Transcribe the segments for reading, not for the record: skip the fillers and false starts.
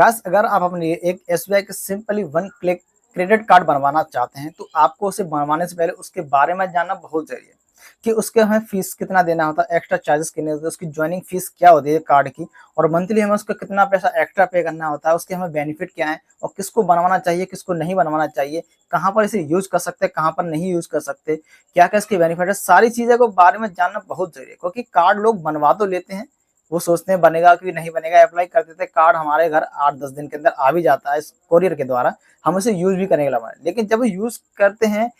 Guys अगर आप अपने लिए एक एसबीआई के simply one click credit card बनवाना चाहते हैं तो आपको उसे बनवाने से पहले उसके बारे में जानना बहुत जरूरी है कि उसके हमें फीस कितना देना होता है, एक्स्ट्रा चार्जेस कितने होते हैं, उसकी ज्वाइनिंग फीस क्या होती है कार्ड की, और मंथली हमें उसका कितना पैसा एक्स्ट्रा पे करना होता है, उसके हमें बेनिफिट क्या है और किसको बनवाना चाहिए किसको नहीं बनवाना चाहिए, कहाँ पर इसे यूज कर सकते हैं कहाँ पर नहीं यूज कर सकते, क्या क्या इसके बेनिफिट है, सारी चीजें को बारे में जानना बहुत जरूरी है। क्योंकि कार्ड लोग बनवा तो लेते हैं, वो सोचते हैं बनेगा कि नहीं बनेगा, अप्लाई कर देते हैं, कार्ड हमारे घर 8-10 दिन के अंदर आ भी जाता है इस कोरियर के द्वारा, हम उसे यूज भी करने के लिए, लेकिन जब यूज करते हैं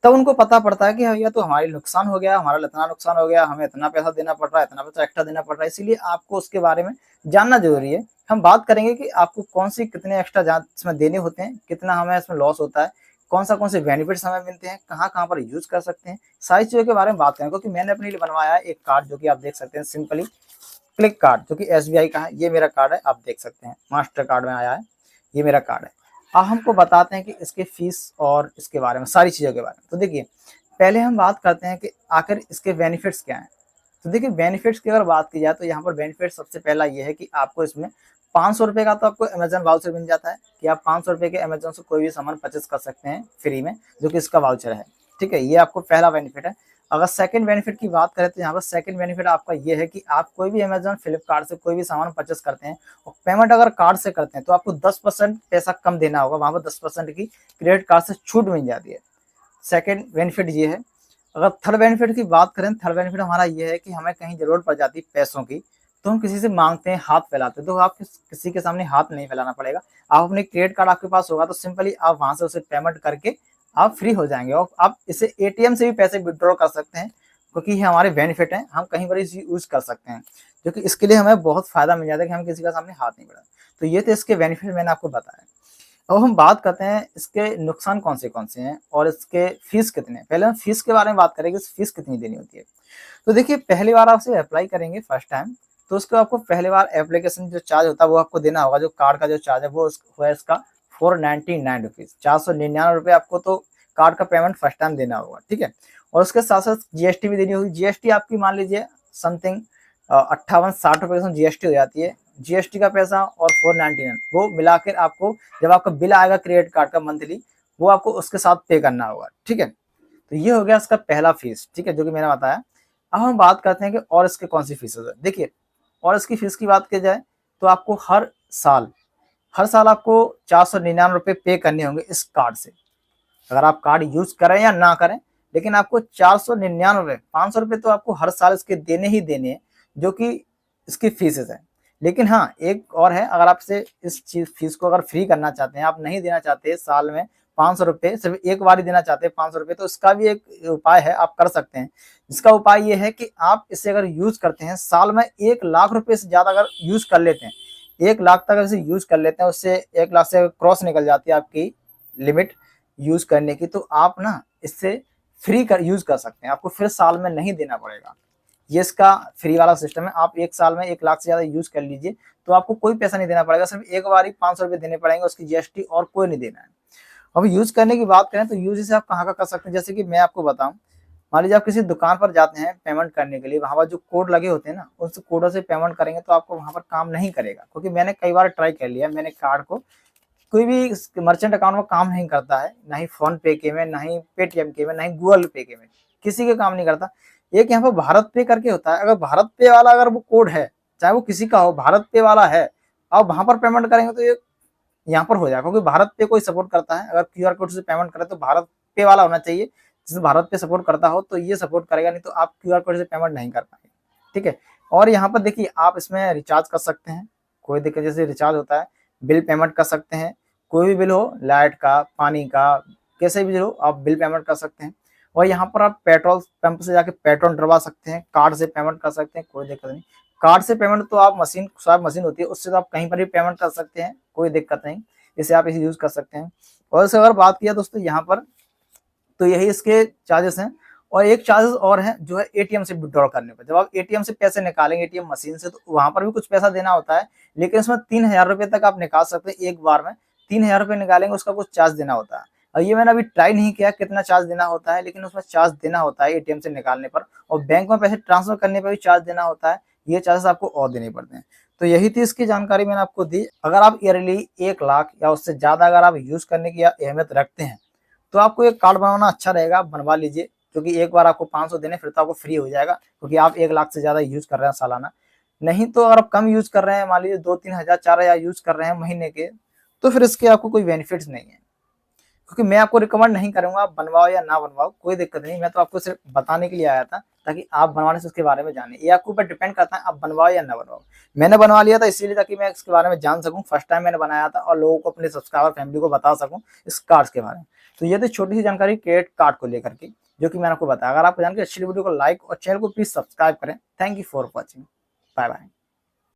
तब उनको पता पड़ता है कि भैया तो हमारी नुकसान हो गया, हमारा इतना नुकसान हो गया, हमें इतना पैसा देना पड़ रहा है, इतना पैसा एक्स्ट्रा देना पड़ रहा है। इसीलिए आपको उसके बारे में जानना जरूरी है। हम बात करेंगे कि आपको कौन सी कितने एक्स्ट्रा इसमें देने होते हैं, कितना हमें इसमें लॉस होता है, कौन से बेनिफिट्स हमें मिलते हैं, कहाँ कहाँ पर यूज कर सकते हैं, सारी चीजों के बारे में बात करें। क्योंकि मैंने अपने लिए बनवाया है एक कार्ड जो कि आप देख सकते हैं, सिंपली क्लिक कार्ड, जो कि एसबीआई का है। ये मेरा कार्ड है, आप देख सकते हैं, मास्टर कार्ड में आया है, ये मेरा कार्ड है। अब हमको बताते हैं कि इसके फीस और इसके बारे में सारी चीज़ों के बारे में। तो देखिए पहले हम बात करते हैं कि आखिर इसके बेनिफिट्स क्या हैं। तो देखिए बेनिफिट्स की अगर बात की जाए तो यहाँ पर बेनिफिट सबसे पहला ये है कि आपको इसमें 500 रुपये का तो आपको अमेजन वाउचर मिल जाता है कि आप 500 रुपये के अमेजन से कोई भी सामान परचेस कर सकते हैं फ्री में, जो कि इसका वाउचर है। ठीक है, ये आपको पहला बेनिफिट है। अगर सेकंड बेनिफिट की बात करें तो यहाँ पर सेकंड बेनिफिट आपका ये है कि आप कोई भी अमेजन फ्लिपकार्ट से कोई भी सामान परचेस करते हैं और पेमेंट अगर कार्ड से करते हैं तो आपको 10% पैसा कम देना होगा, वहां पर 10% की क्रेडिट कार्ड से छूट मिल जाती है। सेकंड बेनिफिट ये है। अगर थर्ड बेनिफिट की बात करें, थर्ड बेनिफिट हमारा ये है कि हमें कहीं जरूरत पड़ जाती है पैसों की, तो हम किसी से मांगते हैं, हाथ फैलाते हैं, तो आप किसी के सामने हाथ नहीं फैलाना पड़ेगा। आप अपने क्रेडिट कार्ड आपके पास होगा तो सिंपली आप वहां से उसे पेमेंट करके आप फ्री हो जाएंगे, और आप इसे एटीएम से भी पैसे विड्रॉ कर सकते हैं। क्योंकि ये हमारे बेनिफिट हैं, हम कहीं पर इसे यूज कर सकते हैं, जो कि इसके लिए हमें बहुत फायदा मिल जाता है कि हम किसी का सामने हाथ नहीं बढ़ा। तो ये तो इसके बेनिफिट मैंने आपको बताया। अब हम बात करते हैं इसके नुकसान कौन से हैं और इसके फीस कितने हैं। पहले हम फीस के बारे में बात करेंगे, फीस कितनी देनी होती है। तो देखिए पहली बार आप इसे अप्लाई करेंगे फर्स्ट टाइम, तो उसको आपको पहली बार एप्लीकेशन जो चार्ज होता है वो आपको देना होगा। जो कार्ड का जो चार्ज है वो है इसका 499 रुपीज, 499 रुपये आपको तो कार्ड का पेमेंट फर्स्ट टाइम देना होगा। ठीक है, और उसके साथ साथ जीएसटी भी देनी होगी। जीएसटी आपकी मान लीजिए समथिंग 58-60 रुपये से जीएसटी हो जाती है। जीएसटी का पैसा और 499 वो मिलाकर आपको जब आपका बिल आएगा क्रेडिट कार्ड का मंथली, वो आपको उसके साथ पे करना होगा। ठीक है, तो ये हो गया इसका पहला फीस। ठीक है, जो कि मैंने बताया। अब हम बात करते हैं कि और इसके कौन सी फीस है। देखिए और इसकी फीस की बात की जाए तो आपको हर साल आपको 499 रुपये पे करने होंगे इस कार्ड से, अगर आप कार्ड यूज करें या ना करें। लेकिन आपको 499, 500 रुपये तो आपको हर साल इसके देने ही देने हैं, जो कि इसकी फीसेस है। लेकिन हाँ एक और है, अगर आप से इस चीज फीस को अगर फ्री करना चाहते हैं, आप नहीं देना चाहते साल में 500 रुपये, सिर्फ एक बार ही देना चाहते हैं 500 रुपये, तो इसका भी एक उपाय है, आप कर सकते हैं। इसका उपाय ये है कि आप इसे अगर यूज करते हैं साल में 1 लाख रुपए से ज्यादा अगर यूज कर लेते हैं, 1 लाख तक इसे यूज कर लेते हैं, उससे 1 लाख से क्रॉस निकल जाती है आपकी लिमिट यूज करने की, तो आप ना इससे फ्री कर यूज कर सकते हैं, आपको फिर साल में नहीं देना पड़ेगा। ये इसका फ्री वाला सिस्टम है। आप एक साल में 1 लाख से ज्यादा यूज कर लीजिए तो आपको कोई पैसा नहीं देना पड़ेगा, सिर्फ एक बार ही 500 रुपये देने पड़ेंगे, उसकी जीएसटी और कोई नहीं देना है। अब यूज करने की बात करें तो यूज इसे आप कहाँ का कर सकते हैं, जैसे कि मैं आपको बताऊं, मान लीजिए आप किसी दुकान पर जाते हैं पेमेंट करने के लिए, वहां पर जो कोड लगे होते हैं ना, उस कोडों से पेमेंट करेंगे तो आपको वहां पर काम नहीं करेगा। क्योंकि मैंने कई बार ट्राई कर लिया, मैंने कार्ड को कोई भी मर्चेंट अकाउंट में काम नहीं करता है, ना ही फोन पे के में, ना ही पेटीएम के में, ना ही गूगल पे के में, किसी के काम नहीं करता। एक यहाँ पर भारत पे करके होता है, अगर भारत पे वाला अगर वो कोड है, चाहे वो किसी का हो, भारत पे वाला है, आप वहां पर पेमेंट करेंगे तो ये यहाँ पर हो जाएगा। क्योंकि भारत पे कोई सपोर्ट करता है, अगर क्यूआर कोड से पेमेंट करे तो भारत पे वाला होना चाहिए, जिससे भारत पे सपोर्ट करता हो तो ये सपोर्ट करेगा, नहीं तो आप क्यूआर कोड से पेमेंट नहीं कर पाएंगे। ठीक है, और यहाँ पर देखिए आप इसमें रिचार्ज कर सकते हैं, कोई दिक्कत, जैसे रिचार्ज होता है, बिल पेमेंट कर सकते हैं, कोई भी बिल हो, लाइट का, पानी का, कैसे भी बिल हो आप बिल पेमेंट कर सकते हैं। और यहाँ पर आप पेट्रोल पंप से जाके पेट्रोल डलवा सकते हैं, कार्ड से पेमेंट कर सकते हैं, कोई दिक्कत नहीं। कार्ड से पेमेंट तो आप मशीन, स्वाइप मशीन होती है, उससे तो आप कहीं पर भी पेमेंट कर सकते हैं, कोई दिक्कत नहीं, इसे आप इसे यूज कर सकते हैं। और इसे अगर बात किया दोस्तों यहाँ पर, तो यही इसके चार्जेस हैं। और एक चार्जेस और है जो है एटीएम से विड्रॉ करने पर, जब आप एटीएम से पैसे निकालेंगे एटीएम मशीन से, तो वहां पर भी कुछ पैसा देना होता है, लेकिन इसमें 3000 रुपये तक आप निकाल सकते हैं एक बार में। 3000 रुपये निकालेंगे उसका कुछ चार्ज देना होता है। और ये मैंने अभी ट्राई नहीं किया कितना चार्ज देना होता है, लेकिन उसमें चार्ज देना होता है एटीएम से निकालने पर, और बैंक में पैसे ट्रांसफर करने पर भी चार्ज देना होता है। ये चार्जेस आपको और देने पड़ते हैं। तो यही थी इसकी जानकारी मैंने आपको दी। अगर आप ईयरली 1 लाख या उससे ज़्यादा अगर आप यूज़ करने की अहमियत रखते हैं तो आपको एक कार्ड बनवाना अच्छा रहेगा, आप बनवा लीजिए, क्योंकि एक बार आपको 500 देने फिर तो आपको फ्री हो जाएगा, क्योंकि आप 1 लाख से ज़्यादा यूज़ कर रहे हैं सालाना। नहीं तो अगर आप कम यूज़ कर रहे हैं, मान लीजिए 2-3 हज़ार 4 हज़ार यूज़ कर रहे हैं महीने के, तो फिर इसके आपको कोई बेनिफिट्स नहीं है। क्योंकि मैं आपको रिकमेंड नहीं करूंगा आप बनवाओ या ना बनवाओ, कोई दिक्कत नहीं, मैं तो आपको सिर्फ बताने के लिए आया था ताकि आप बनवाने से उसके बारे में जाने। ये आपके ऊपर डिपेंड करता है आप बनवाओ या ना बनवाओ। मैंने बनवा लिया था इसीलिए ताकि मैं इसके बारे में जान सकूं, फर्स्ट टाइम मैंने बनाया था और लोगों को, अपने सब्सक्राइबर फैमिली को बता सकूं इस कार्ड के बारे में। तो ये थी छोटी सी जानकारी क्रेडिट कार्ड को लेकर के जो कि मैंने आपको बताया। अगर आपको जानकारी अच्छी लगी वीडियो को लाइक और चैनल को प्लीज सब्सक्राइब करें। Thank you for watching. Bye bye.